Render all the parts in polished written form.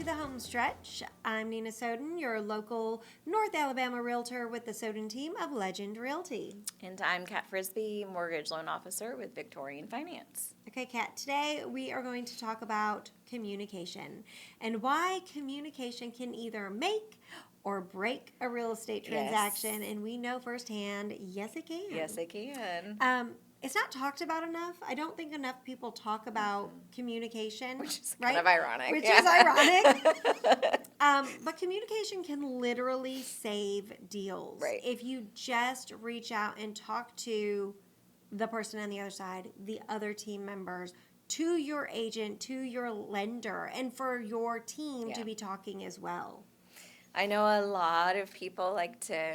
the home stretch. I'm Nina Soden, your local North Alabama realtor with the Soden team of Legend Realty. And I'm Frisby, mortgage loan officer with Victorian Finance. Okay, Kat, today we are going to talk about communication and why communication can either make or break a real estate transaction. Yes. And we know firsthand, yes, it can. Yes, it can. It's not talked about enough. I don't think enough people talk about communication. Which is right? kind of ironic. Which is ironic. But communication can literally save deals. Right. If you just reach out and talk to the person on the other side, the other team members, to your agent, to your lender, and for your team to be talking as well. I know a lot of people like to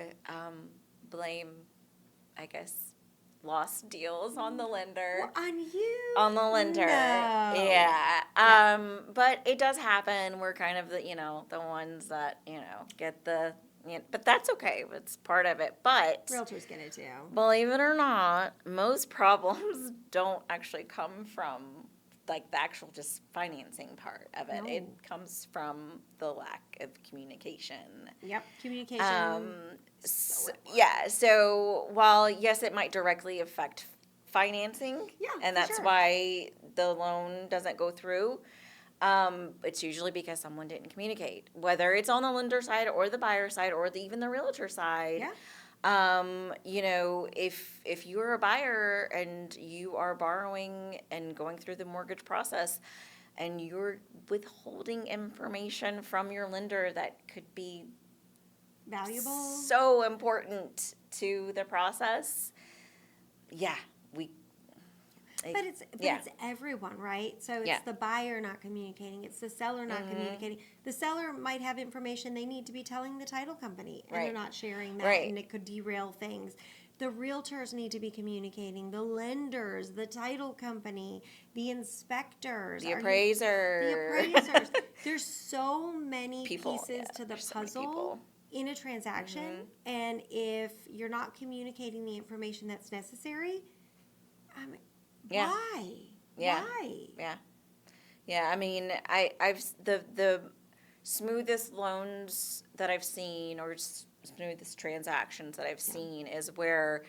blame, I guess, lost deals on the lender. Well, on you? On the lender. No. Yeah. But it does happen. We're kind of the ones that, get the, but that's okay. It's part of it. But Realtors get it too. believe it or not, most problems don't actually come from like the actual just financing part of it. No. It comes from the lack of communication. Yep, communication. So while yes, it might directly affect financing, and that's why the loan doesn't go through. It's usually because someone didn't communicate, whether it's on the lender side or the buyer side or even the realtor side. Yeah. If you're a buyer and you are borrowing and going through the mortgage process and you're withholding information from your lender that could be Valuable. so important to the process, But it's everyone, right? So it's the buyer not communicating. It's the seller not communicating. The seller might have information they need to be telling the title company, and they're not sharing that, and it could derail things. The realtors need to be communicating. The lenders, the title company, the inspectors, the appraisers. There's so many pieces to the puzzle in a transaction, and if you're not communicating the information that's necessary, why? Why? Yeah. I mean, I've the smoothest loans that I've seen, or smoothest transactions that I've seen, is where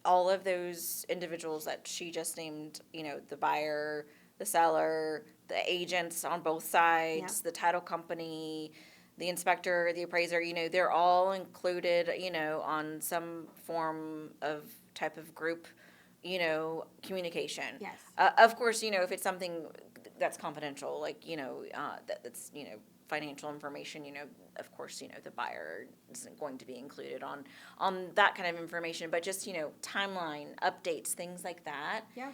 all of those individuals that she just named, the buyer, the seller, the agents on both sides, the title company, the inspector, the appraiser, they're all included, on some form of type of group communication. Yes. Of course, if it's something that's confidential, like, that's, financial information, of course, the buyer isn't going to be included on that kind of information, but just, timeline, updates, things like that. Yeah.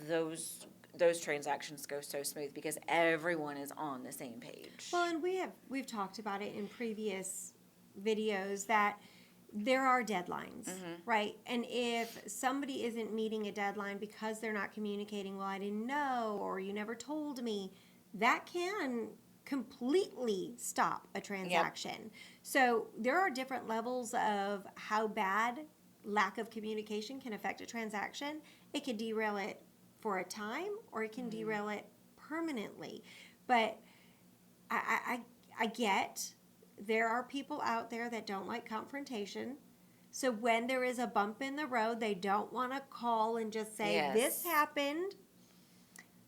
Those transactions go so smooth because everyone is on the same page. Well, and we've talked about it in previous videos that there are deadlines, right? And if somebody isn't meeting a deadline because they're not communicating, well, I didn't know, or you never told me, that can completely stop a transaction. Yep. So there are different levels of how bad lack of communication can affect a transaction. It can derail it for a time, or it can derail it permanently. But I get there are people out there that don't like confrontation. So when there is a bump in the road, they don't want to call and just say, this happened.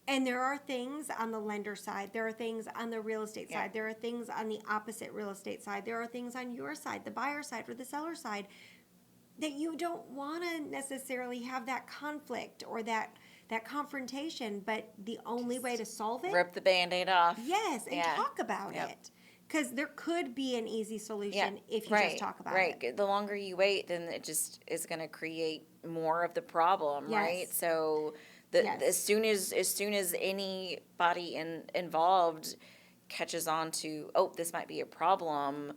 And there are things on the lender side. There are things on the real estate side. There are things on the opposite real estate side. There are things on your side, the buyer side or the seller side, that you don't want to necessarily have that conflict or that confrontation. But the only way to solve it, rip the Band-Aid off. Yes, and talk about it. Because there could be an easy solution if you just talk about it. Right. The longer you wait, then it just is going to create more of the problem, right? So as soon as anybody involved catches on to, this might be a problem,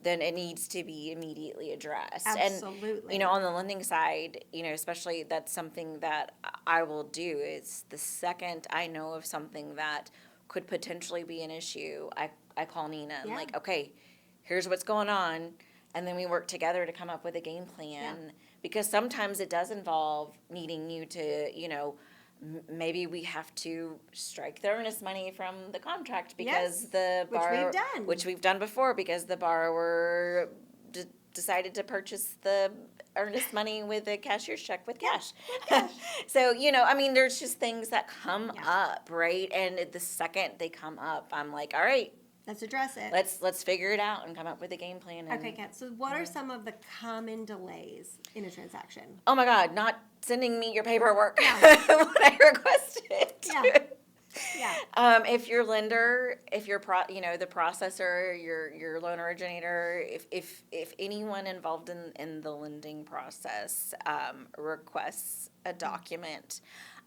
then it needs to be immediately addressed. Absolutely. And, on the lending side, especially that's something that I will do is the second I know of something that could potentially be an issue, I call Nina and like, okay, here's what's going on. And then we work together to come up with a game plan because sometimes it does involve needing you to, maybe we have to strike the earnest money from the contract because Yes, the which borrower, we've done. which we've done before, because the borrower decided to purchase the earnest money with a cashier's check with cash. cash. So, I mean, there's just things that come Yeah. up, right? And the second they come up, I'm like, all right, Let's address it. let's figure it out and come up with a game plan. And, Okay, Kat. So, what are some of the common delays in a transaction? oh my God, not sending me your paperwork Yeah. when I request it. Yeah. Yeah. If your lender, if your the processor, your loan originator, if anyone involved in the lending process requests a document,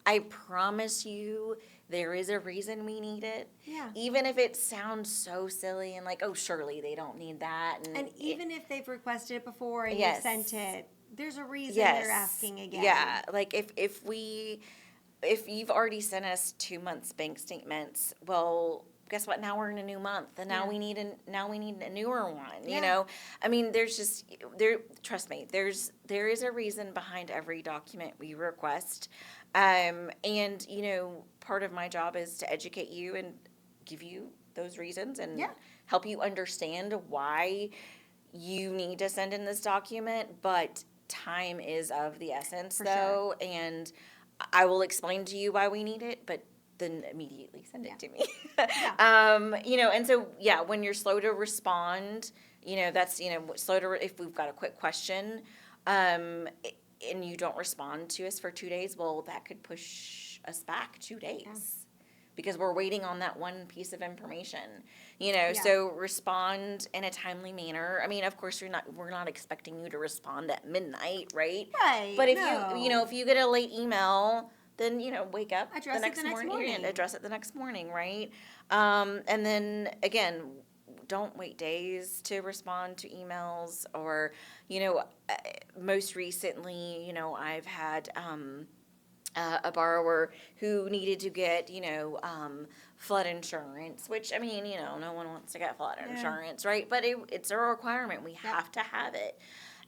I promise you there is a reason we need it. Yeah. Even if it sounds so silly and like, oh, surely they don't need that. And even if they've requested it before and Yes. you've sent it, there's a reason yes, they're asking again. Yeah, like if you've already sent us 2 months bank statements, well, guess what? Now we're in a new month, and now Yeah. we need a newer one. Yeah. I mean, trust me, there is a reason behind every document we request, and part of my job is to educate you and give you those reasons and Yeah. help you understand why you need to send in this document, but time is of the essence, For though, and I will explain to you why we need it, but then immediately send it to me. And so, when you're slow to respond, that's, slow to, if we've got a quick question, and you don't respond to us for 2 days, well, that could push us back 2 days. Yeah. Because we're waiting on that one piece of information, Yeah. so respond in a timely manner. I mean, of course, we're not expecting you to respond at midnight, right? Right. But if no. if you get a late email, then, wake up Address it the next morning. and address it the next morning, right? And then again, don't wait days to respond to emails or, most recently, I've had, a borrower who needed to get, flood insurance, which, I mean, no one wants to get flood insurance, right? But it's a requirement. We have to have it.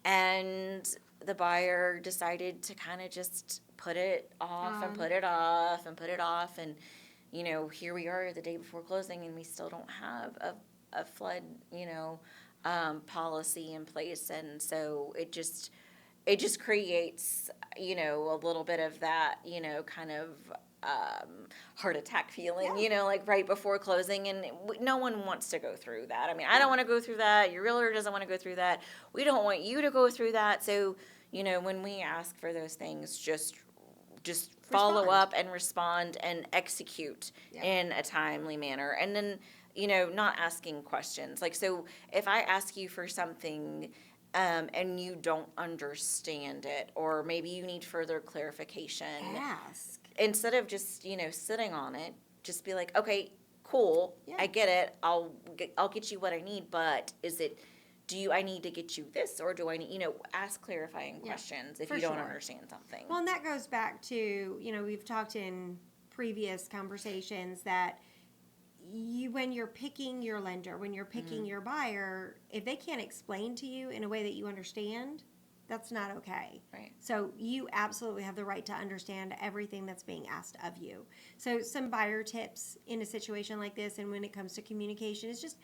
And the buyer decided to kind of just put it off and put it off and put it off. And, here we are the day before closing and we still don't have a flood, policy in place. And so it just creates, a little bit of that, kind of heart attack feeling, like right before closing. And no one wants to go through that. I mean, I don't want to go through that. Your realtor doesn't want to go through that. We don't want you to go through that. So, when we ask for those things, just follow up and respond and execute in a timely manner. And then, not asking questions. Like, so if I ask you for something and you don't understand it, or maybe you need further clarification, ask. Instead of just, sitting on it, just be like, okay, cool, I get it, I'll get you what I need, but I need to get you this, or do I need, ask clarifying questions if you don't understand something. Well, and that goes back to, we've talked in previous conversations that when you're picking your lender, when you're picking your buyer, if they can't explain to you in a way that you understand, that's not okay. Right. So you absolutely have the right to understand everything that's being asked of you. So some buyer tips in a situation like this, and when it comes to communication, is just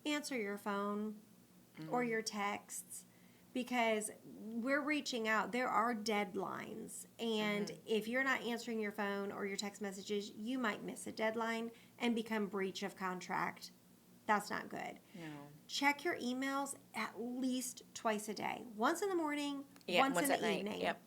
answer your phone or your texts, because we're reaching out. There are deadlines, and if you're not answering your phone or your text messages, you might miss a deadline and become breach of contract. That's not good. No. Check your emails at least twice a day. Once in the morning, once in the evening. Yep.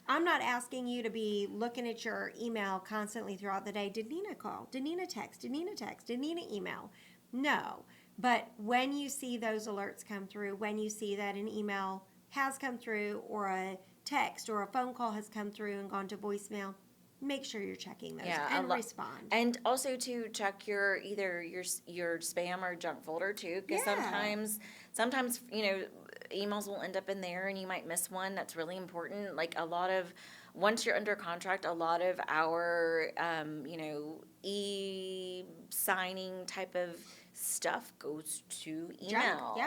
I'm not asking you to be looking at your email constantly throughout the day. Did Nina call? Did Nina text? Did Nina text? Did Nina email? No. But when you see those alerts come through, when you see that an email has come through or a text or a phone call has come through and gone to voicemail, make sure you're checking those and respond. And also to check your spam or junk folder too, because sometimes emails will end up in there and you might miss one that's really important. Like once you're under contract, a lot of our e-signing type of stuff goes to email. Junk,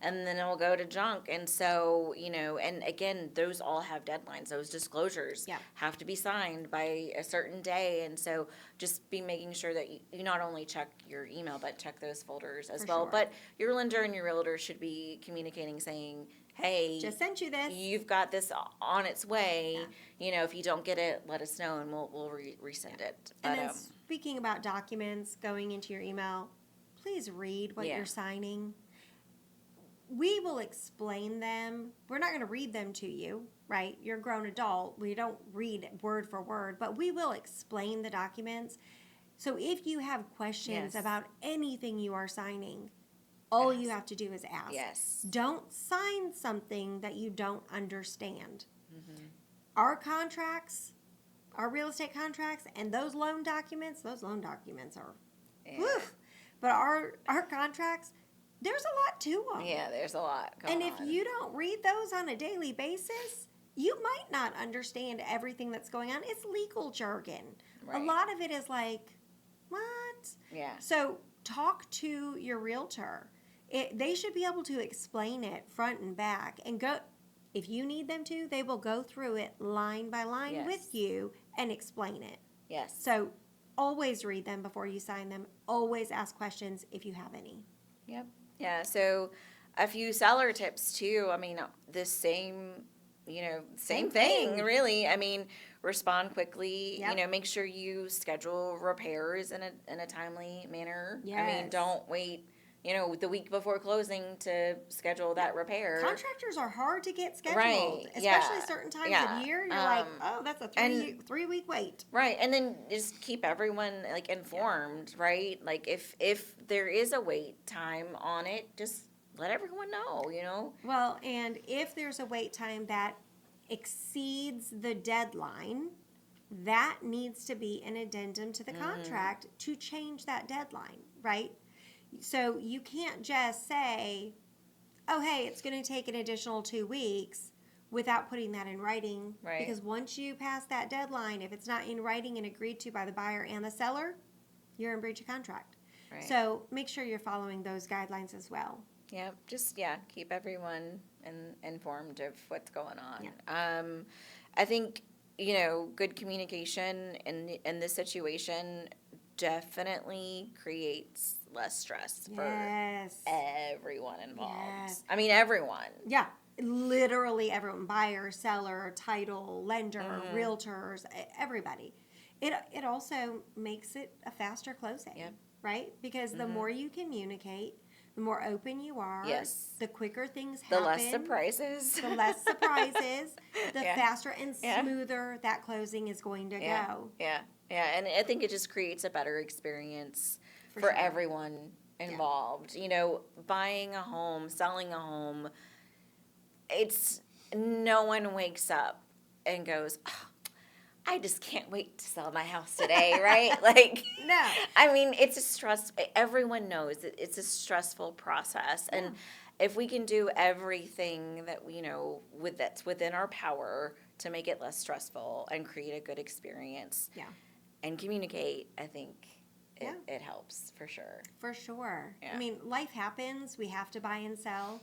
yeah. and then it'll go to junk. And so, and again, those all have deadlines. Those disclosures have to be signed by a certain day. And so just be making sure that you not only check your email, but check those folders as well. Sure. But your lender and your realtor should be communicating, saying, hey, just sent you this. You've got this on its way. If you don't get it, let us know, and we'll resend it. And then speaking about documents going into your email, please read what you're signing. We will explain them. We're not going to read them to you, right? You're a grown adult. We don't read word for word, but we will explain the documents. So if you have questions about anything you are signing, all you have to do is ask. Yes. Don't sign something that you don't understand. Mm-hmm. Our contracts, our real estate contracts, and those loan documents are, woof. But our contracts, there's a lot to them. Yeah, there's a lot going on. And if you don't read those on a daily basis, you might not understand everything that's going on. It's legal jargon. Right. A lot of it is like, what? Yeah. So talk to your realtor. They should be able to explain it front and back and go. If you need them to, they will go through it line by line with you and explain it. Yes. So always read them before you sign them. Always ask questions if you have any. Yep. Yeah. So a few seller tips too. I mean, the same thing really. I mean, respond quickly. Yep. Make sure you schedule repairs in a timely manner. Yes. I mean, don't wait the week before closing to schedule that repair. Contractors are hard to get scheduled, right. Especially certain times of year. You're like, oh, that's a 3-week wait. Right, and then just keep everyone informed, right? Like if there is a wait time on it, just let everyone know. Well, and if there's a wait time that exceeds the deadline, that needs to be an addendum to the contract to change that deadline, right? So you can't just say, oh, hey, it's going to take an additional 2 weeks without putting that in writing. Right. Because once you pass that deadline, if it's not in writing and agreed to by the buyer and the seller, you're in breach of contract. Right. So make sure you're following those guidelines as well. Yeah, just, keep everyone informed of what's going on. Yeah. I think, good communication in this situation definitely creates less stress for everyone involved. Yes. I mean, everyone. Yeah, literally everyone, buyer, seller, title, lender, realtors, everybody. It also makes it a faster closing, right? Because the more you communicate, the more open you are, the quicker things happen. The less surprises. The faster and smoother that closing is going to go. Yeah, and I think it just creates a better experience for sure. everyone involved. Buying a home, selling a home, it's no one wakes up and goes, oh, I just can't wait to sell my house today, right? No. I mean, it's a stress. Everyone knows that it's a stressful process, and if we can do everything that that's within our power to make it less stressful and create a good experience, and communicate, I think it helps for sure. For sure. Yeah. I mean, life happens. We have to buy and sell.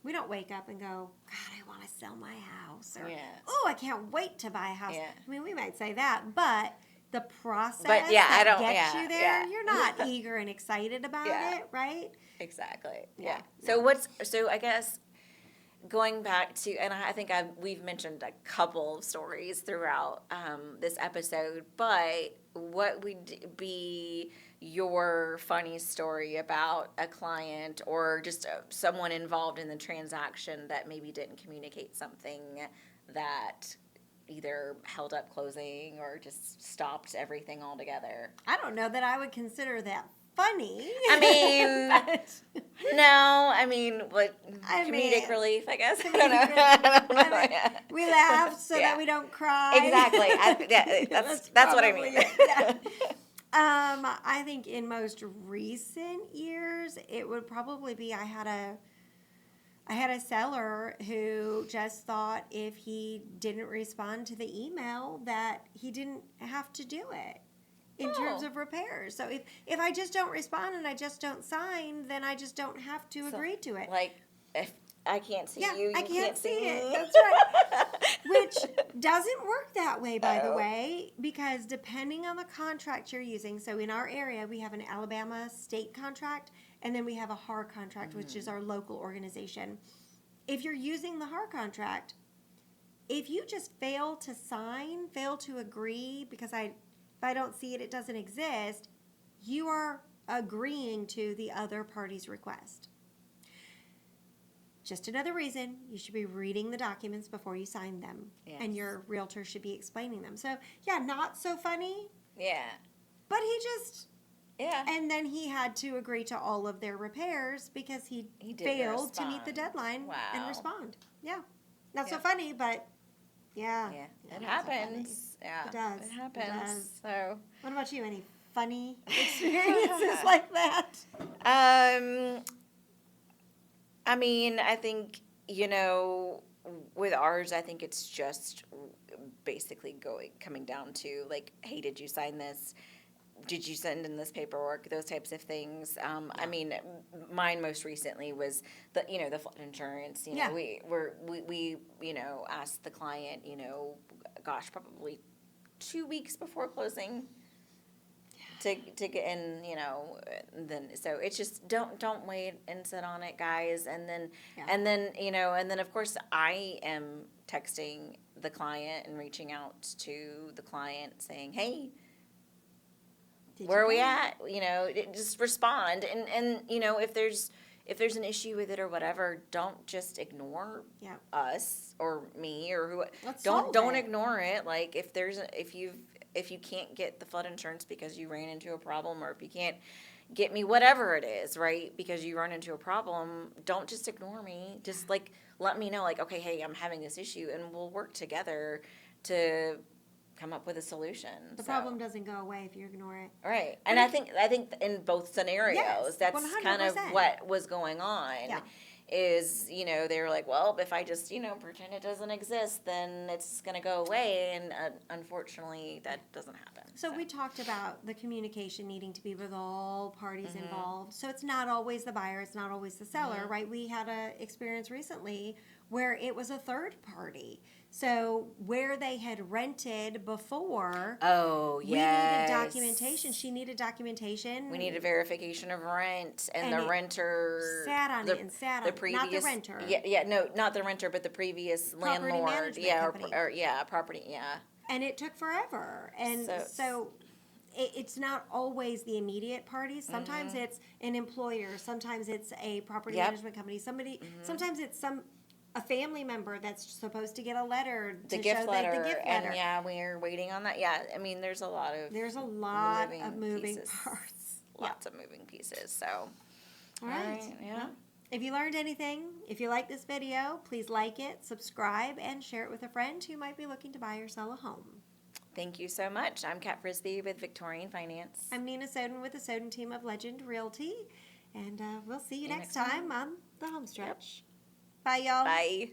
We don't wake up and go, God, I want to sell my house. Or, oh, I can't wait to buy a house. Yeah. I mean, we might say that, but the process gets you there, you're not eager and excited about it, right? Exactly. Yeah. So I guess going back to, and I think we've mentioned a couple of stories throughout this episode, but what would be your funny story about a client or just someone involved in the transaction that maybe didn't communicate something that either held up closing or just stopped everything altogether? I don't know that I would consider that funny. I mean, no. I mean, comedic relief, I guess. I don't know. I mean, we laugh so that we don't cry. Exactly. That's what I mean. I think in most recent years, it would probably be I had a seller who just thought if he didn't respond to the email that he didn't have to do it. In terms of repairs. So if I just don't respond and I just don't sign, then I just don't have to agree to it. Like if I can't see Yeah, you, you I can't see me. it. That's right. Which doesn't work that way, by the Oh. way, because depending on the contract you're using, so in our area, we have an Alabama state contract, and then we have a HAR contract, which is our local organization. If you're using the HAR contract, if you just fail to sign, fail to agree, because if I don't see it, it doesn't exist, you are agreeing to the other party's request. Just another reason you should be reading the documents before you sign them. Yes. And your realtor should be explaining them. So, yeah, not so funny, Yeah. but he just, Yeah. and then he had to agree to all of their repairs because he didn't failed to meet the respond. deadline and Wow. respond. Yeah. Not so Yeah. funny, but yeah. Yeah. Yeah, It not so funny. happens. Yeah. It does. It It happens. does. So. What about you? Any funny experiences like that? I mean, I think, with ours, I think it's just basically coming down to like, hey, did you sign this? Did you send in this paperwork? Those types of things. I mean, mine most recently was the flood insurance. Yeah. We asked the client, gosh, probably 2 weeks before closing to get in, then so it's just don't wait and sit on it, guys, and then of course I am texting the client and reaching out to the client saying, hey, where are we at? Just respond, and if there's an issue with it or whatever, don't just ignore Yeah. us or me or who. Let's Don't solve it. ignore it. Like if you can't get the flood insurance because you ran into a problem, or if you can't get me whatever it is, right? Because you run into a problem, don't just ignore me. Just like let me know, like, okay, hey, I'm having this issue, and we'll work together to come up with a solution. The problem doesn't go away if you ignore it. Right. And I think in both scenarios, Yes, that's kind of 100%. what was going on. Yeah. Is, they were like, well, if I just, pretend it doesn't exist, then it's going to go away. And unfortunately, that doesn't happen. So we talked about the communication needing to be with all parties Mm-hmm. involved. So it's not always the buyer, it's not always the seller, Mm-hmm. right? We had a experience recently where it was a third party. So where they had rented before, Oh, we yes. needed documentation. She needed documentation. We need a verification of rent, and And the it renter sat on it and sat on it. Not the renter. Yeah, no, not the renter, but the previous Property landlord. management Yeah, company. or yeah, property. Yeah. And it took forever. And so it's not always the immediate parties. Sometimes it's an employer. Sometimes it's a property Yep. management company. Sometimes it's a family member that's supposed to get a letter The to gift show letter, that the gift letter. and yeah, we're waiting on that. Yeah, I mean, there's a lot of There's a lot moving of moving pieces. parts. Lots of moving pieces. So, All right. yeah. Well, if you learned anything, if you like this video, please like it, subscribe, and share it with a friend who might be looking to buy or sell a home. Thank you so much. I'm Frisby with Victorian Finance. I'm Nina Soden with the Soden team of Legend Realty, and we'll see you See you next next time on the home stretch. Bye, y'all. Bye.